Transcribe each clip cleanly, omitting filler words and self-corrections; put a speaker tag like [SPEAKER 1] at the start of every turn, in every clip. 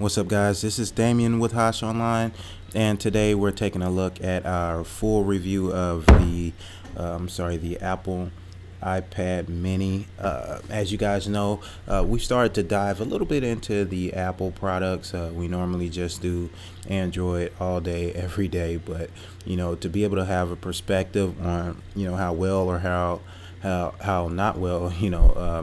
[SPEAKER 1] What's up, guys? This is Damien with Hosh Online, and today we're taking a look at our full review of the Apple iPad Mini. As you guys know, we started to dive a little bit into the Apple products. We normally just do Android all day, every day, but to be able to have a perspective on how well or how not well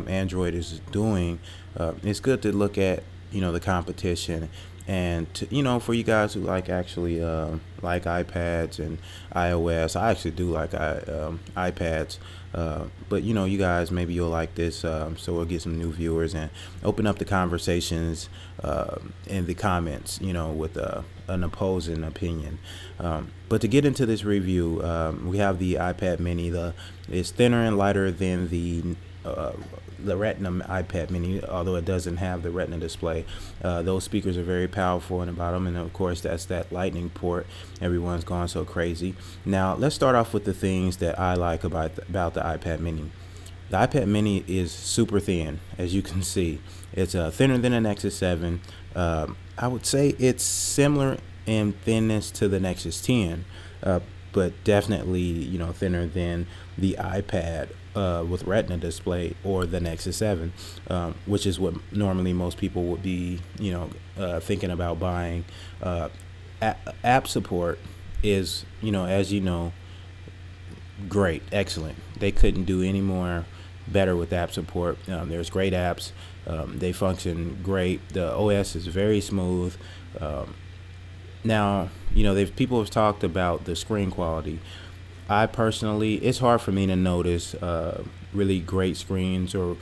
[SPEAKER 1] Android is doing, it's good to look at the competition, and for you guys who like like iPads and iOS. I actually do like iPads, but you guys, maybe you'll like this, so we'll get some new viewers and open up the conversations in the comments with an opposing opinion. But to get into this review, we have the iPad Mini. It's thinner and lighter than the Retina iPad Mini, although it doesn't have the Retina display. Those speakers are very powerful in the bottom, and of course that's that lightning port everyone's gone so crazy. Now let's start off with the things that I like about the iPad Mini. The iPad Mini is super thin, as you can see. It's thinner than the Nexus 7. I would say it's similar in thinness to the Nexus 10, but definitely thinner than the iPad with Retina display or the Nexus 7, which is what normally most people would be thinking about buying. App support is as great, excellent. They couldn't do any more better with app support. There's great apps. They function great. The OS is very smooth. Now people have talked about the screen quality. I personally, it's hard for me to notice really great screens or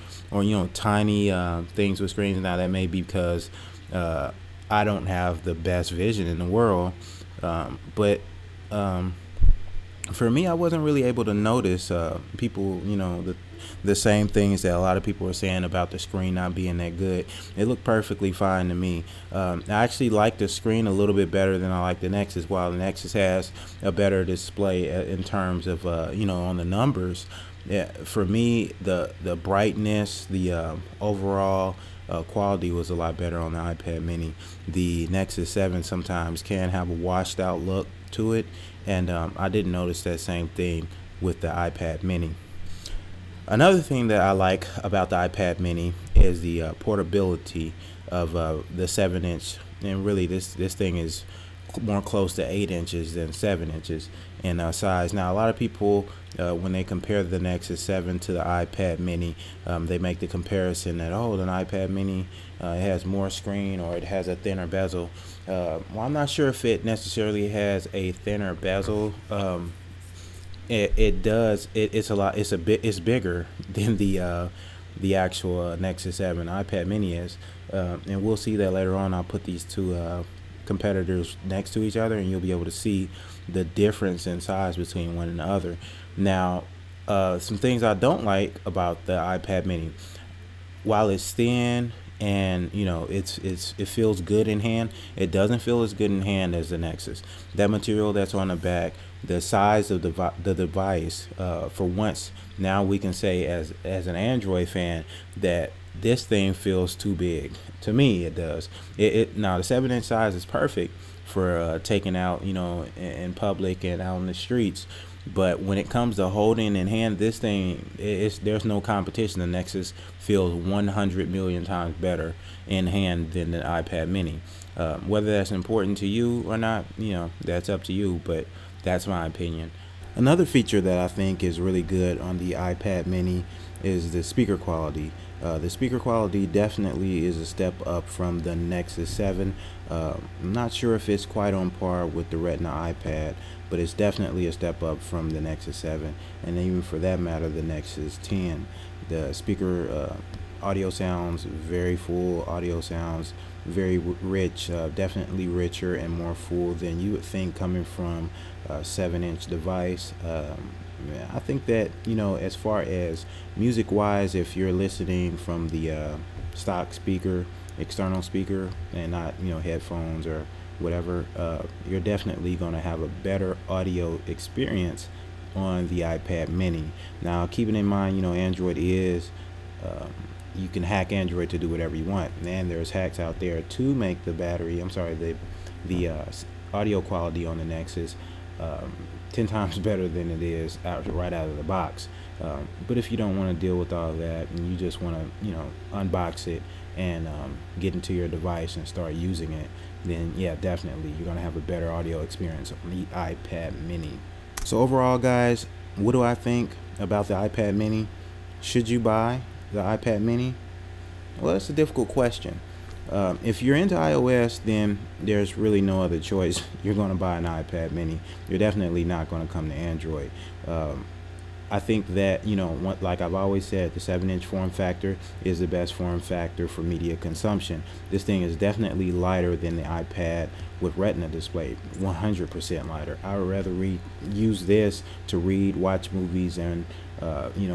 [SPEAKER 1] tiny things with screens. Now that may be because I don't have the best vision in the world, but for me, I wasn't really able to notice people, the same things that a lot of people are saying about the screen not being that good. It looked perfectly fine to me. I actually like the screen a little bit better than I like the Nexus. While the Nexus has a better display in terms of on the numbers, yeah, for me the brightness, the overall quality was a lot better on the iPad Mini. The Nexus 7 sometimes can have a washed out look to it, and I didn't notice that same thing with the iPad Mini. Another thing that I like about the iPad Mini is the portability of the 7-inch, and really this thing is more close to 8 inches than 7 inches in size. Now a lot of people, when they compare the Nexus 7 to the iPad Mini, they make the comparison that, oh, the iPad Mini it has more screen, or it has a thinner bezel. Well, I'm not sure if it necessarily has a thinner bezel. It does. It's a lot. It's bigger than the actual Nexus 7 iPad Mini is, and we'll see that later on. I'll put these two competitors next to each other, and you'll be able to see the difference in size between one and the other. Now, some things I don't like about the iPad Mini: while it's thin and it feels good in hand, it doesn't feel as good in hand as the Nexus. That material that's on the back, the size of the device, for once now we can say as an Android fan that this thing feels too big. To me it does. Now the 7-inch size is perfect for taking out in public and out in the streets, but when it comes to holding in hand, this thing, there's no competition. The Nexus feels 100 million times better in hand than the iPad Mini. Whether that's important to you or not, that's up to you, but that's my opinion. Another feature that I think is really good on the iPad Mini is the speaker quality. The speaker quality definitely is a step up from the Nexus 7. I'm not sure if it's quite on par with the Retina iPad, but it's definitely a step up from the Nexus 7, and even for that matter the Nexus 10. The speaker audio sounds very full. Audio sounds very rich, definitely richer and more full than you would think coming from a 7-inch device. I think that as far as music wise, if you're listening from the stock speaker, external speaker, and not headphones or whatever, you're definitely going to have a better audio experience on the iPad Mini. Now keeping in mind Android is you can hack Android to do whatever you want. And there's hacks out there to make the battery, the audio quality on the Nexus 10 times better than it is right out of the box. But if you don't want to deal with all that and you just want to, unbox it and get into your device and start using it, then yeah, definitely you're going to have a better audio experience on the iPad mini. So overall, guys, what do I think about the iPad mini? Should you buy the iPad mini? Well, that's a difficult question. If you're into iOS, then there's really no other choice. You're going to buy an iPad mini. You're definitely not going to come to Android. I think that, like I've always said, the 7-inch form factor is the best form factor for media consumption. This thing is definitely lighter than the iPad with Retina display, 100% lighter. I would rather use this to read, watch movies, and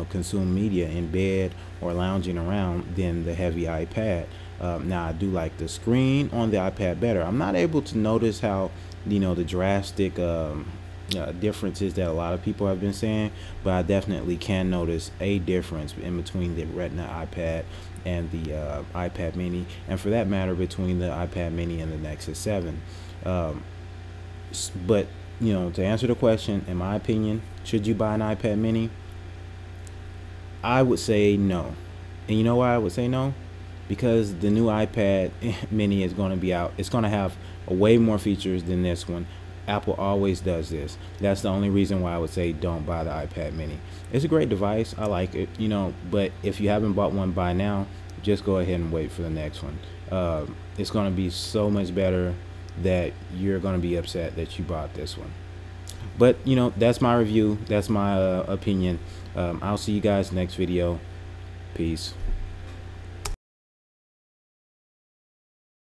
[SPEAKER 1] consume media in bed or lounging around than the heavy iPad. Now, I do like the screen on the iPad better. I'm not able to notice how, the drastic differences that a lot of people have been saying, but I definitely can notice a difference in between the Retina iPad and the iPad mini, and for that matter between the iPad mini and the Nexus 7. But to answer the question, in my opinion, should you buy an iPad mini? I would say no. And you know why I would say no? Because the new iPad mini is going to be out. It's going to have way more features than this one. Apple always does this. That's the only reason why I would say don't buy the iPad mini. It's a great device. I like it, but if you haven't bought one by now, just go ahead and wait for the next one. It's going to be so much better that you're going to be upset that you bought this one. But, that's my review. That's my opinion. I'll see you guys next video. Peace.